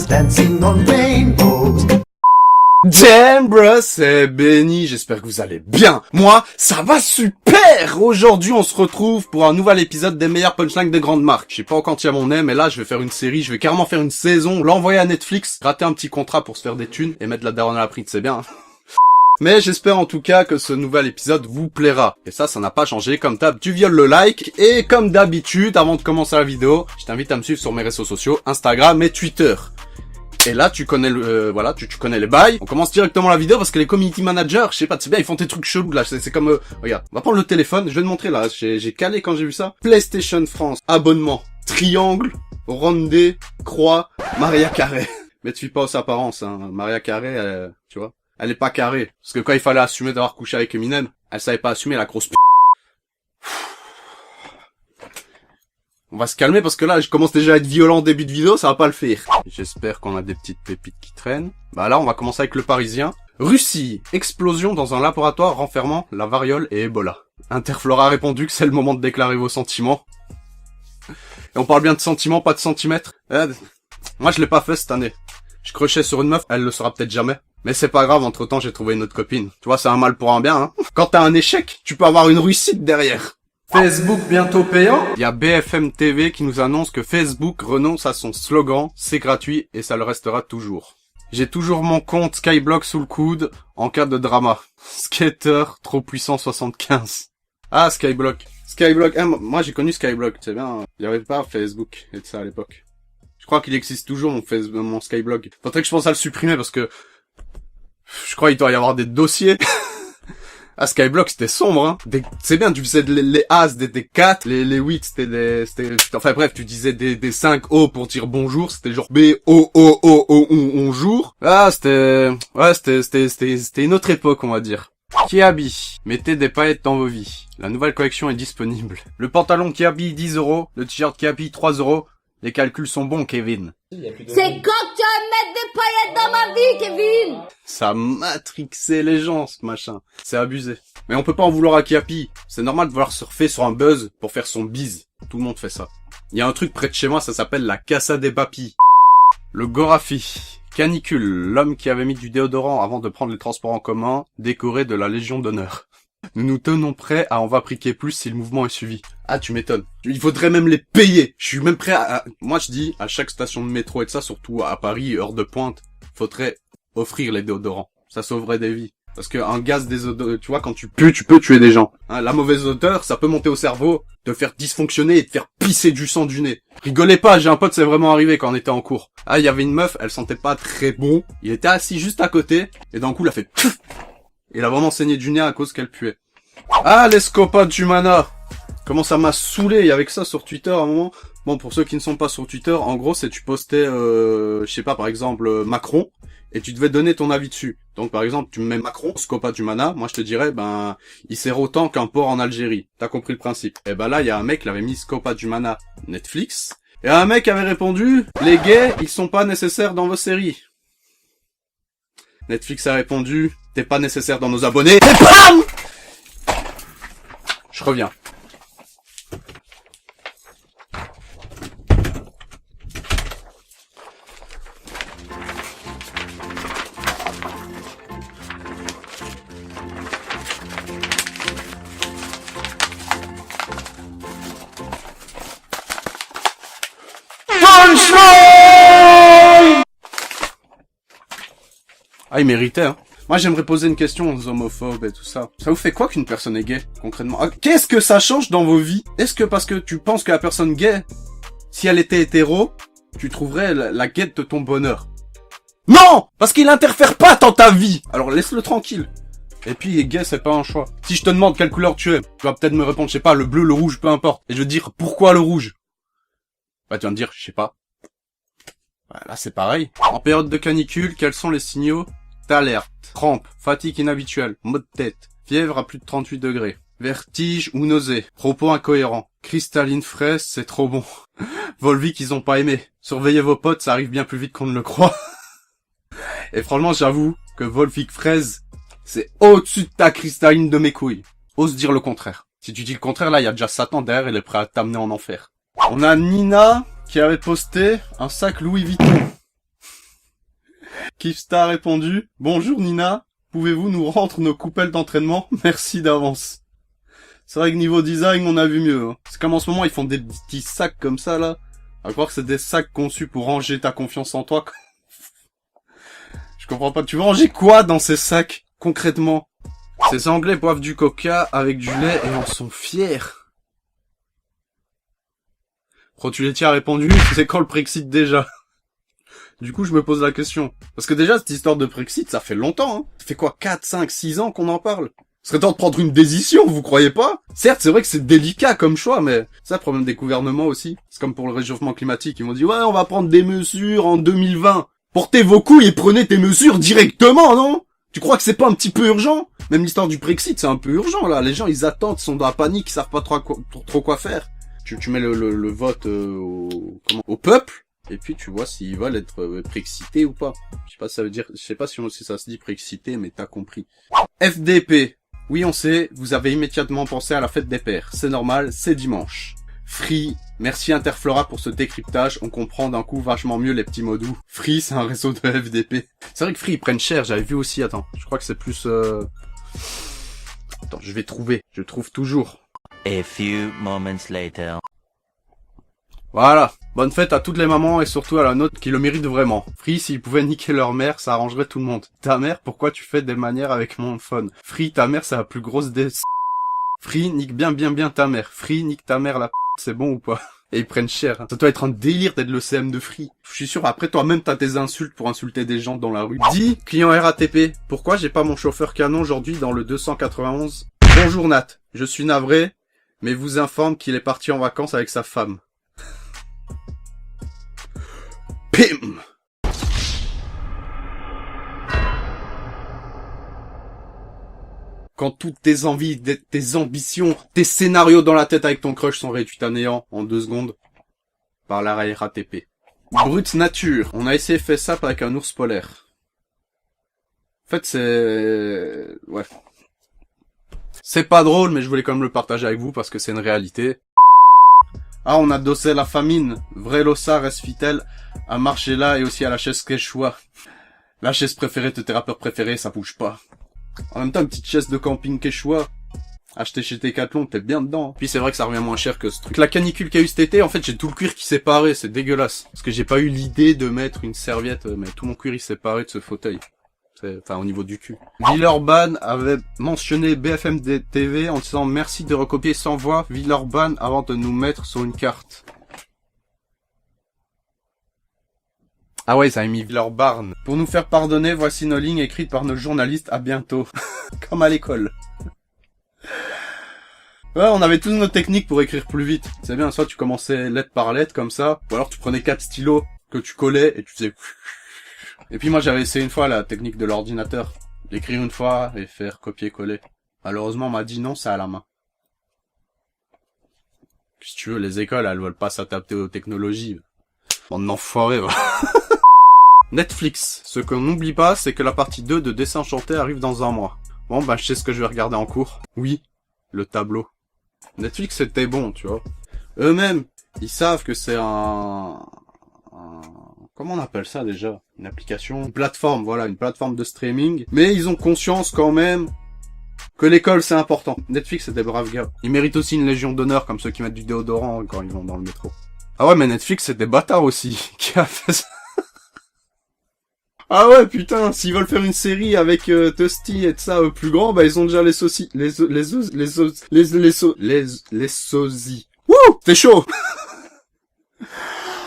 unicorns dancing on rainbows. Damn bro, c'est Benny, j'espère que vous allez bien. Moi, ça va super. Aujourd'hui, on se retrouve pour un nouvel épisode des meilleurs punchlines des grandes marques. Je sais pas encore tiens mon nez, mais là, je vais faire une série, je vais carrément faire une saison, l'envoyer à Netflix, rater un petit contrat pour se faire des thunes et mettre la daronne à la pride, c'est bien. Hein. Mais j'espère en tout cas que ce nouvel épisode vous plaira. Et ça n'a pas changé. Comme d'hab, tu violes le like. Et comme d'habitude, avant de commencer la vidéo, je t'invite à me suivre sur mes réseaux sociaux, Instagram et Twitter. Et là, tu connais voilà, tu connais les bails. On commence directement la vidéo parce que les community managers, je sais pas, c'est bien, ils font des trucs chelous là. C'est comme, regarde, on va prendre le téléphone, je vais te montrer là. J'ai calé quand j'ai vu ça. PlayStation France, abonnement, triangle, rondé, croix, Maria Carré. Mais tu fais pas aux apparences, hein. Maria Carré, tu vois, elle est pas carrée. Parce que quand il fallait assumer d'avoir couché avec Eminem, elle savait pas assumer la grosse p***. On va se calmer parce que là, je commence déjà à être violent au début de vidéo, ça va pas le faire. J'espère qu'on a des petites pépites qui traînent. Bah là, on va commencer avec le Parisien. Russie, explosion dans un laboratoire renfermant la variole et Ebola. Interflora a répondu que c'est le moment de déclarer vos sentiments. Et on parle bien de sentiments, pas de centimètres. Moi, je l'ai pas fait cette année. Je crushais sur une meuf, elle le saura peut-être jamais. Mais c'est pas grave, entre temps, j'ai trouvé une autre copine. Tu vois, c'est un mal pour un bien, hein. Quand t'as un échec, tu peux avoir une réussite derrière. Facebook bientôt payant. Il y a BFM TV qui nous annonce que Facebook renonce à son slogan « C'est gratuit et ça le restera toujours ». J'ai toujours mon compte Skyblock sous le coude en cas de drama. Skater, trop puissant 75. Ah, Skyblock. Skyblock, moi j'ai connu Skyblock, c'est bien. Il y avait pas Facebook et de ça à l'époque. Je crois qu'il existe toujours mon Skyblock. Faudrait que je pense à le supprimer parce que je crois qu'il doit y avoir des dossiers. Ah, Skyblock, c'était sombre, hein. C'est bien, tu faisais les As, des 4, les 8, c'était enfin bref, tu disais des 5 O pour dire bonjour, c'était genre bonjour. Ah, c'était une autre époque, on va dire. Kiabi, mettez des paillettes dans vos vies. La nouvelle collection est disponible. Le pantalon Kiabi, 10 €, le t-shirt Kiabi, 3 €. Les calculs sont bons, Kevin. C'est quand tu vas mettre des paillettes dans ma vie, Kevin! Ça a matrixé les gens, ce machin. C'est abusé. Mais on peut pas en vouloir à Kiapi. C'est normal de vouloir surfer sur un buzz pour faire son bise. Tout le monde fait ça. Il y a un truc près de chez moi, ça s'appelle la Casa des Papis. Le Gorafi. Canicule, l'homme qui avait mis du déodorant avant de prendre les transports en commun, décoré de la Légion d'honneur. Nous nous tenons prêts à en vapriquer plus si le mouvement est suivi. Ah, tu m'étonnes. Il faudrait même les payer. Je suis même prêt à... Moi, je dis, à chaque station de métro et de ça, surtout à Paris, heure de pointe, faudrait offrir les déodorants. Ça sauverait des vies. Parce que un gaz désodorant, tu vois, quand tu pues, tu peux tuer des gens. Hein, la mauvaise odeur, ça peut monter au cerveau, te faire dysfonctionner et te faire pisser du sang du nez. Rigolez pas, j'ai un pote, c'est vraiment arrivé quand on était en cours. Ah, il y avait une meuf, elle sentait pas très bon. Il était assis juste à côté, et d'un coup, il a fait... Il a vraiment saigné du nez à cause qu'elle puait. Ah, l'escopa du mana. Comment ça m'a saoulé, il y avait que ça sur Twitter à un moment. Bon, pour ceux qui ne sont pas sur Twitter, en gros, c'est tu postais, je sais pas, par exemple, Macron, et tu devais donner ton avis dessus. Donc, par exemple, tu me mets Macron, scopa du mana, moi je te dirais, ben, il sert autant qu'un port en Algérie. T'as compris le principe. Et ben là, il y a un mec qui avait mis scopa du mana Netflix, et un mec avait répondu, les gays, ils sont pas nécessaires dans vos séries. Netflix a répondu, t'es pas nécessaire dans nos abonnés, et BAM! Je reviens. Ah, il méritait, hein. Moi, j'aimerais poser une question aux homophobes et tout ça. Ça vous fait quoi qu'une personne est gay, concrètement? Ah, qu'est-ce que ça change dans vos vies? Est-ce que parce que tu penses que la personne gay, si elle était hétéro, tu trouverais la guette de ton bonheur? Non! Parce qu'il interfère pas dans ta vie! Alors laisse-le tranquille. Et puis, gay, c'est pas un choix. Si je te demande quelle couleur tu es, tu vas peut-être me répondre, je sais pas, le bleu, le rouge, peu importe. Et je vais te dire, pourquoi le rouge? Bah, tu vas me dire, je sais pas. Bah, là, c'est pareil. En période de canicule, quels sont les signaux d'alerte? Crampes, fatigue inhabituelle, maux de tête, fièvre à plus de 38 degrés, vertige ou nausée, propos incohérents, cristalline fraise, c'est trop bon. Volvic, ils ont pas aimé. Surveillez vos potes, ça arrive bien plus vite qu'on ne le croit. Et franchement, j'avoue que Volvic fraise, c'est au-dessus de ta cristalline de mes couilles. Ose dire le contraire. Si tu dis le contraire, là, il y a déjà Satan derrière, il est prêt à t'amener en enfer. On a Nina qui avait posté un sac Louis Vuitton. Kifsta a répondu, bonjour Nina, pouvez-vous nous rendre nos coupelles d'entraînement? Merci d'avance. C'est vrai que niveau design, on a vu mieux. Hein. C'est comme en ce moment, ils font des petits sacs comme ça, là. À croire que c'est des sacs conçus pour ranger ta confiance en toi. Je comprends pas. Tu veux ranger quoi dans ces sacs, concrètement? Ces Anglais boivent du coca avec du lait et en sont fiers. Protuletier a répondu, c'est quand le Brexit déjà? Du coup, je me pose la question. Parce que déjà, cette histoire de Brexit, ça fait longtemps, hein. Ça fait quoi, 4, 5, 6 ans qu'on en parle? Ce serait temps de prendre une décision, vous croyez pas? Certes, c'est vrai que c'est délicat comme choix, mais c'est le problème des gouvernements aussi. C'est comme pour le réchauffement climatique. Ils m'ont dit, ouais, on va prendre des mesures en 2020. Portez vos couilles et prenez tes mesures directement, non? Tu crois que c'est pas un petit peu urgent? Même l'histoire du Brexit, c'est un peu urgent, là. Les gens, ils attendent, ils sont dans la panique, ils savent pas trop quoi faire. Tu mets le vote au peuple, et puis tu vois s'ils veulent être préexcités ou pas. Je sais pas si ça veut dire, je sais pas si ça se dit préexcité, mais t'as compris. FDP. Oui, on sait, vous avez immédiatement pensé à la fête des pères. C'est normal, c'est dimanche. Free. Merci Interflora pour ce décryptage, on comprend d'un coup vachement mieux les petits mots doux. Free, c'est un réseau de FDP. C'est vrai que Free, ils prennent cher, j'avais vu aussi, attends. Je crois que c'est plus... Attends, je vais trouver. Je trouve toujours. A few moments later. Voilà. Bonne fête à toutes les mamans et surtout à la nôtre qui le mérite vraiment. Free, s'ils pouvaient niquer leur mère, ça arrangerait tout le monde. Ta mère, pourquoi tu fais des manières avec mon phone? Free, ta mère, c'est la plus grosse des... Free, nique bien ta mère. Free, nique ta mère, la p***, c'est bon ou pas? Et ils prennent cher. Hein. Ça doit être un délire d'être le CM de Free. Je suis sûr, après toi-même t'as tes insultes pour insulter des gens dans la rue. Dis, client RATP, pourquoi j'ai pas mon chauffeur canon aujourd'hui dans le 291? Bonjour Nat, je suis navré, mais vous informe qu'il est parti en vacances avec sa femme. Pim! Quand toutes tes envies, tes ambitions, tes scénarios dans la tête avec ton crush sont réduits à néant en 2 secondes par la RATP. Brute nature. On a essayé de faire ça avec un ours polaire. En fait, c'est... Ouais. C'est pas drôle, mais je voulais quand même le partager avec vous parce que c'est une réalité. Ah, on a dossé la famine. Vrai Lossa reste fidèle à marcher là et aussi à la chaise Quechua. La chaise préférée de tes rappeurs préférés, ça bouge pas. En même temps, une petite chaise de camping Quechua, achetée chez Decathlon, t'es bien dedans. Puis c'est vrai que ça revient moins cher que ce truc. La canicule qu'il y a eu cet été, en fait, j'ai tout le cuir qui s'est paré, c'est dégueulasse. Parce que j'ai pas eu l'idée de mettre une serviette, mais tout mon cuir il s'est paré de ce fauteuil. Enfin, au niveau du cul. Villeurbanne avait mentionné BFM TV en disant merci de recopier sans voix Villeurbanne avant de nous mettre sur une carte. Ah ouais, ça a mis Villeurbanne. Pour nous faire pardonner, voici nos lignes écrites par nos journalistes. À bientôt. Comme à l'école. Ouais, on avait tous nos techniques pour écrire plus vite. C'est bien, soit tu commençais lettre par lettre comme ça, ou alors tu prenais 4 stylos que tu collais et tu faisais... Et puis moi j'avais essayé une fois la technique de l'ordinateur. D'écrire une fois et faire copier-coller. Malheureusement on m'a dit non, c'est à la main. Si tu veux, les écoles elles veulent pas s'adapter aux technologies. Bande d'enfoirés, va. Netflix. Ce qu'on n'oublie pas, c'est que la partie 2 de Dessin Enchanté arrive dans 1 mois. Bon bah je sais ce que je vais regarder en cours. Oui, le tableau. Netflix c'était bon, tu vois. Eux-mêmes, ils savent que c'est comment on appelle ça déjà? Une application? Une plateforme, voilà, une plateforme de streaming. Mais ils ont conscience quand même que l'école c'est important. Netflix c'est des braves gars. Ils méritent aussi une légion d'honneur comme ceux qui mettent du déodorant quand ils vont dans le métro. Ah ouais mais Netflix c'est des bâtards aussi. Qui a fait ça? Ah ouais putain, s'ils veulent faire une série avec Tusty et de ça plus grand, bah ils ont déjà les sosies. Wouh, c'est chaud.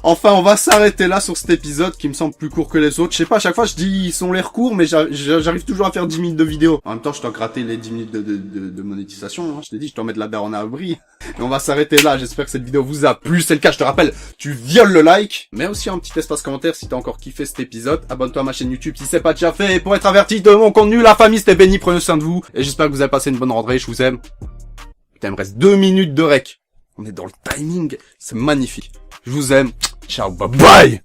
Enfin, on va s'arrêter là sur cet épisode qui me semble plus court que les autres. Je sais pas, à chaque fois je dis ils sont l'air courts, mais j'arrive toujours à faire 10 minutes de vidéo. En même temps, je dois gratter les 10 minutes de monétisation. Hein. Je t'ai dit, je dois mettre la daronne à abri. Et on va s'arrêter là. J'espère que cette vidéo vous a plu. C'est le cas, je te rappelle, tu violes le like. Mais aussi un petit espace commentaire si t'as encore kiffé cet épisode. Abonne-toi à ma chaîne YouTube si c'est pas déjà fait. Et pour être averti de mon contenu, la famille c'était béni, prenez soin de vous. Et j'espère que vous avez passé une bonne rentrée. Je vous aime. Putain, il me reste 2 minutes de rec. On est dans le timing. C'est magnifique. Je vous aime. Ciao, bye bye!